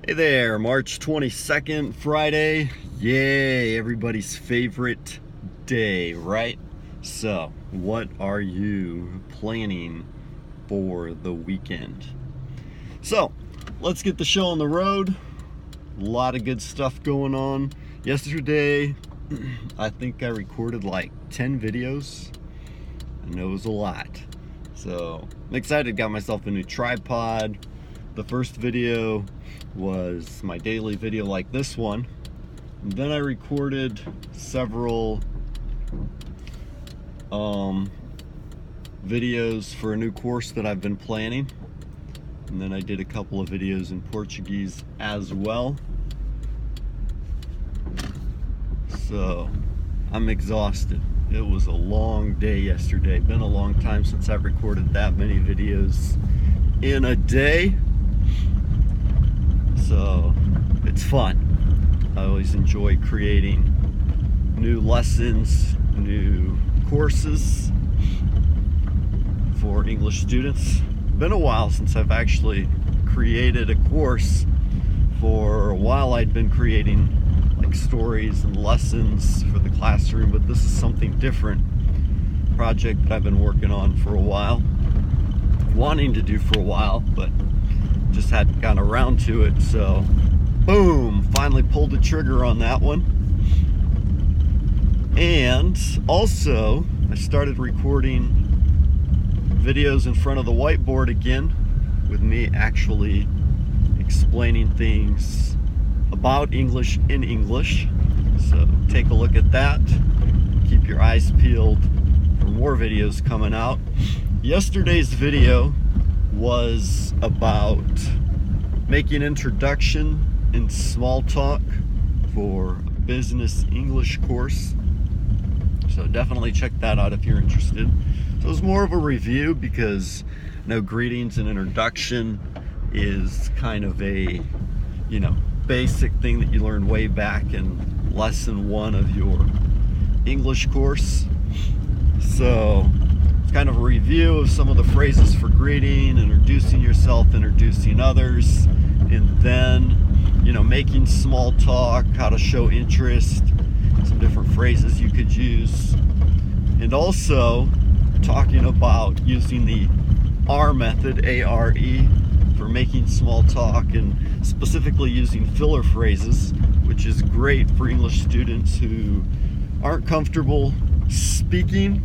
Hey there, March 22nd, Friday. Yay, everybody's favorite day, right? So, what are you planning for the weekend? So, let's get the show on the road. A lot of good stuff going on. Yesterday, I think I recorded like 10 videos. I know it was a lot. So, I'm excited, got myself a new tripod. The first video was my daily video like this one. And then I recorded several videos for a new course that I've been planning. And then I did a couple of videos in Portuguese as well. So I'm exhausted. It was a long day yesterday. Been a long time since I've recorded that many videos in a day. So it's fun. I always enjoy creating new lessons, new courses for English students. Been a while since I've actually created a course. For a while I'd been creating like stories and lessons for the classroom, but this is something different. Project that I've been working on for a while, wanting to do for a while, but just hadn't gotten around to it. So boom, finally pulled the trigger on that one. And also I started recording videos in front of the whiteboard again, with me actually explaining things about English in English. So take a look at that. Keep your eyes peeled for more videos coming out. Yesterday's video was about making introduction and small talk for a business English course. So definitely check that out if you're interested. So it was more of a review because greetings and introduction is kind of a, basic thing that you learned way back in lesson 1 of your English course. So it's kind of a review of some of the phrases for greeting, introducing yourself, introducing others, and then, making small talk, how to show interest, some different phrases you could use, and also talking about using the R method, A-R-E, for making small talk, and specifically using filler phrases, which is great for English students who aren't comfortable speaking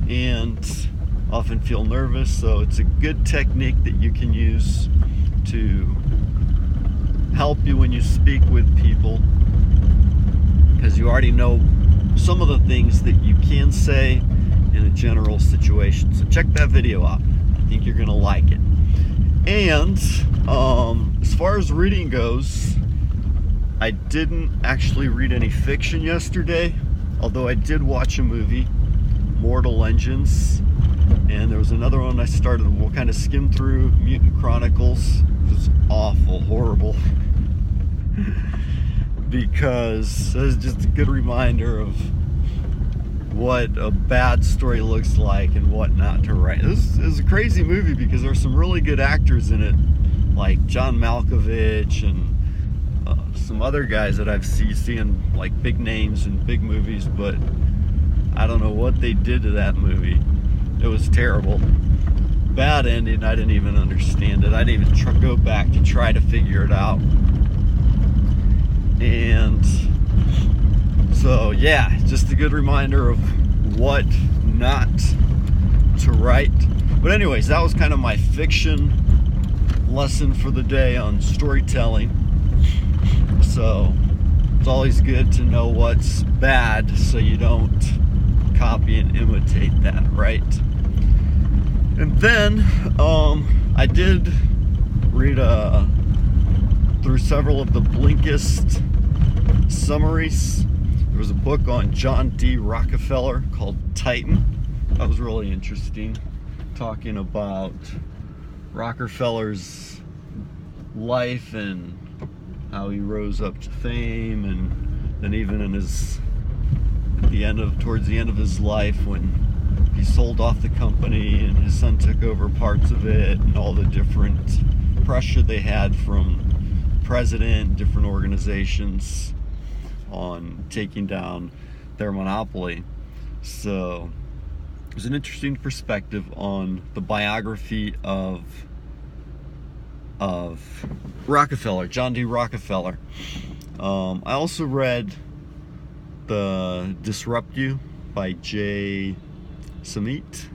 and often feel nervous. So it's a good technique that you can use to help you when you speak with people, because you already know some of the things that you can say in a general situation. So check that video out. I think you're gonna like it. And as far as reading goes, I didn't actually read any fiction yesterday, although I did watch a movie, Mortal Engines, and there was another one I started, we'll kind of skim through, Mutant Chronicles. It was awful, horrible, because it was just a good reminder of what a bad story looks like and what not to write. This is a crazy movie because there's some really good actors in it, like John Malkovich and some other guys that I've seen like big names in big movies, but I don't know what they did to that movie. It was terrible. Bad ending. I didn't even understand it. I didn't even go back to try to figure it out. And so yeah, just a good reminder of what not to write. But anyways, that was kind of my fiction lesson for the day on storytelling. So it's always good to know what's bad so you don't copy and imitate that, right? And then I did read through several of the Blinkist summaries. There was a book on John D. Rockefeller called Titan. That was really interesting, talking about Rockefeller's life and how he rose up to fame, and then even in towards the end of his life, when he sold off the company and his son took over parts of it, and all the different pressure they had from president, different organizations on taking down their monopoly. So there's an interesting perspective on the biography of Rockefeller, John D. Rockefeller. I also read the Disrupt You by Jay Samit,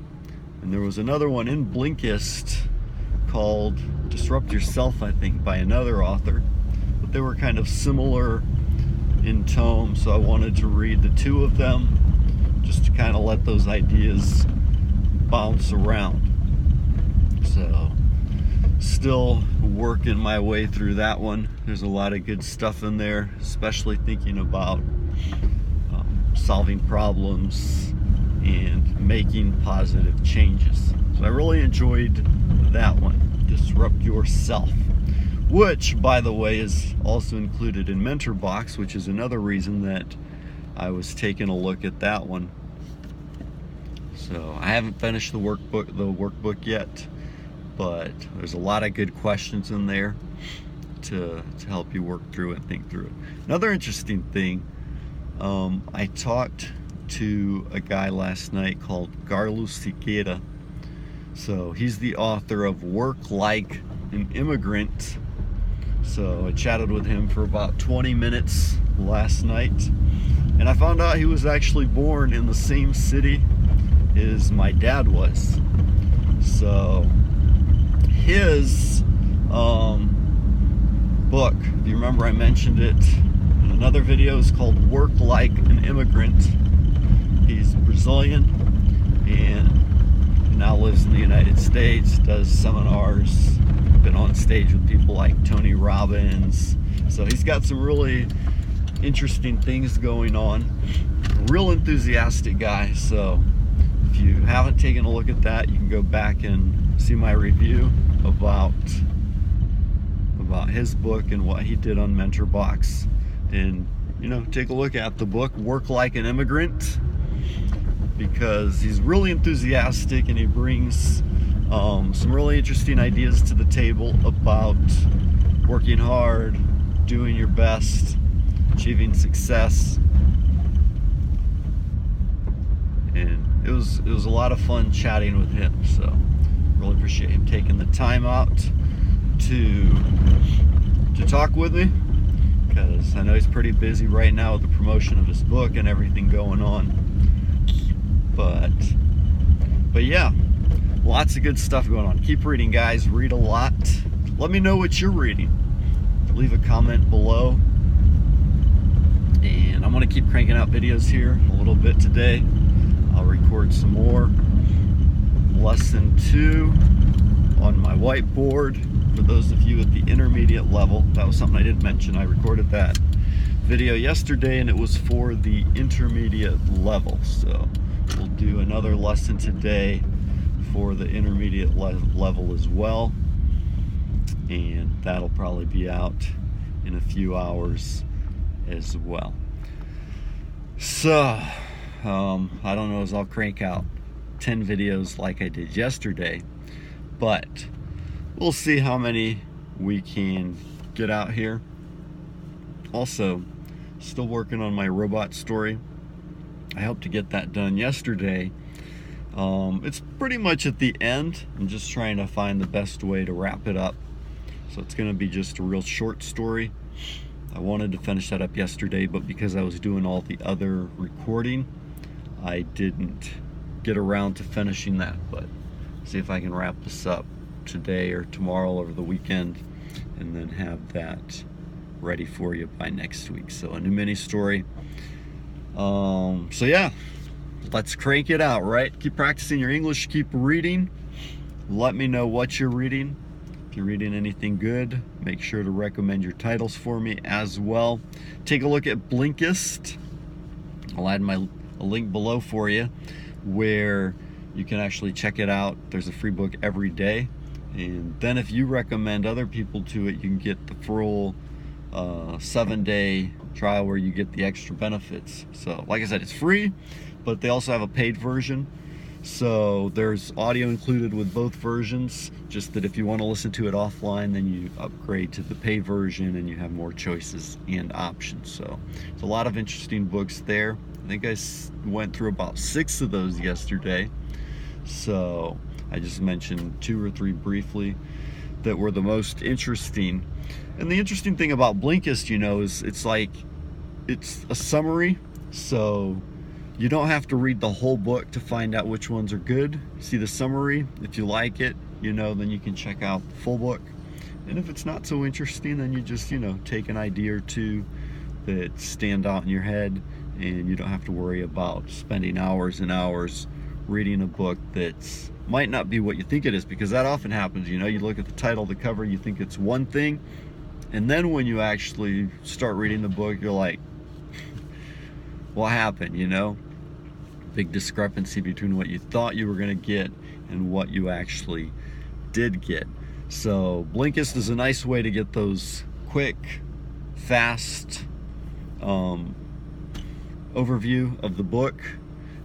and there was another one in Blinkist called Disrupt Yourself, I think, by another author, but they were kind of similar in tone, so I wanted to read the two of them just to kind of let those ideas bounce around. So still working my way through that one. There's a lot of good stuff in there, especially thinking about solving problems and making positive changes. So I really enjoyed that one, Disrupt Yourself, which, by the way, is also included in Mentor Box, which is another reason that I was taking a look at that one. So I haven't finished the workbook yet, but there's a lot of good questions in there to help you work through it and think through it. Another interesting thing, I talked to a guy last night called Carlos Siqueira. So he's the author of Work Like an Immigrant. So I chatted with him for about 20 minutes last night, and I found out he was actually born in the same city as my dad was. So his book, if you remember I mentioned it in another video, is called Work Like an Immigrant. He's Brazilian and now lives in the United States, does seminars, been on stage with people like Tony Robbins. So he's got some really interesting things going on. Real enthusiastic guy. So if you haven't taken a look at that, you can go back and see my review about his book and what he did on Mentor Box, and take a look at the book Work Like an Immigrant, because he's really enthusiastic and he brings some really interesting ideas to the table about working hard, doing your best, achieving success. And it was a lot of fun chatting with him, so really appreciate him taking the time out to talk with me, because I know he's pretty busy right now with the promotion of his book and everything going on. But yeah, lots of good stuff going on. Keep reading, guys. Read a lot. Let me know what you're reading. Leave a comment below. And I'm going to keep cranking out videos here a little bit today. I'll record some more. Lesson 2 on my whiteboard. For those of you at the intermediate level, that was something I didn't mention. I recorded that video yesterday, and it was for the intermediate level. So we'll do another lesson today for the intermediate level as well, and that'll probably be out in a few hours as well. So I don't know as I'll crank out 10 videos like I did yesterday, but we'll see how many we can get out here. Also, still working on my robot story. I hope to get that done yesterday. It's pretty much at the end. I'm just trying to find the best way to wrap it up. So it's going to be just a real short story. I wanted to finish that up yesterday, but because I was doing all the other recording, I didn't get around to finishing that. But see if I can wrap this up today or tomorrow over the weekend, and then have that ready for you by next week. So a new mini story. So yeah, let's crank it out, right? Keep practicing your English, keep reading. Let me know what you're reading. If you're reading anything good, make sure to recommend your titles for me as well. Take a look at Blinkist. I'll add a link below for you where you can actually check it out. There's a free book every day. And then if you recommend other people to it, you can get the full 7-day trial where you get the extra benefits. So like I said, it's free, but they also have a paid version. So there's audio included with both versions, just that if you want to listen to it offline, then you upgrade to the pay version and you have more choices and options. So there's a lot of interesting books there. I think I went through about 6 of those yesterday. So I just mentioned 2 or 3 briefly that were the most interesting. And the interesting thing about Blinkist, you know, is it's a summary. So you don't have to read the whole book to find out which ones are good. See the summary. If you like it, you know, then you can check out the full book. And if it's not so interesting, then you just, you know, take an idea or two that stand out in your head, and you don't have to worry about spending hours and hours reading a book that's might not be what you think it is, because that often happens. You know, you look at the title, the cover, you think it's one thing, and then when you actually start reading the book, you're like, what happened? You know, big discrepancy between what you thought you were going to get and what you actually did get. So Blinkist is a nice way to get those quick, fast overview of the book,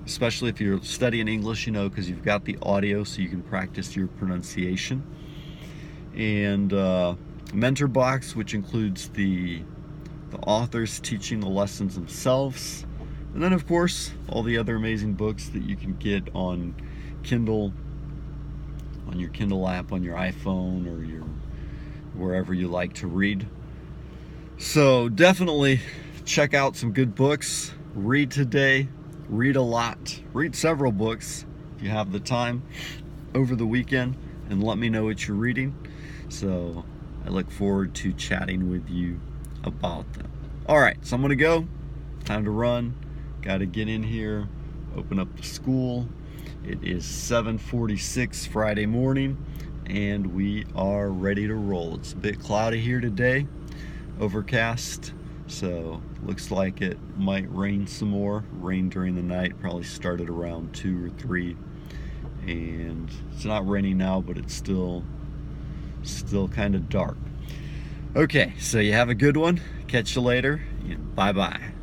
especially if you're studying English, you know, because you've got the audio so you can practice your pronunciation. And mentor box, which includes the authors teaching the lessons themselves. And then, of course, all the other amazing books that you can get on Kindle, on your Kindle app, on your iPhone, or your wherever you like to read. So definitely check out some good books. Read today. Read a lot. Read several books if you have the time over the weekend, and let me know what you're reading. So I look forward to chatting with you about them. All right, so I'm going to go. Time to run. Got to get in here, open up the school. It is 7:46 Friday morning, and we are ready to roll. It's a bit cloudy here today, overcast, so looks like it might rain some more. Rain during the night, probably started around 2 or 3, and it's not raining now, but it's still kind of dark. Okay, so you have a good one. Catch you later, and bye-bye.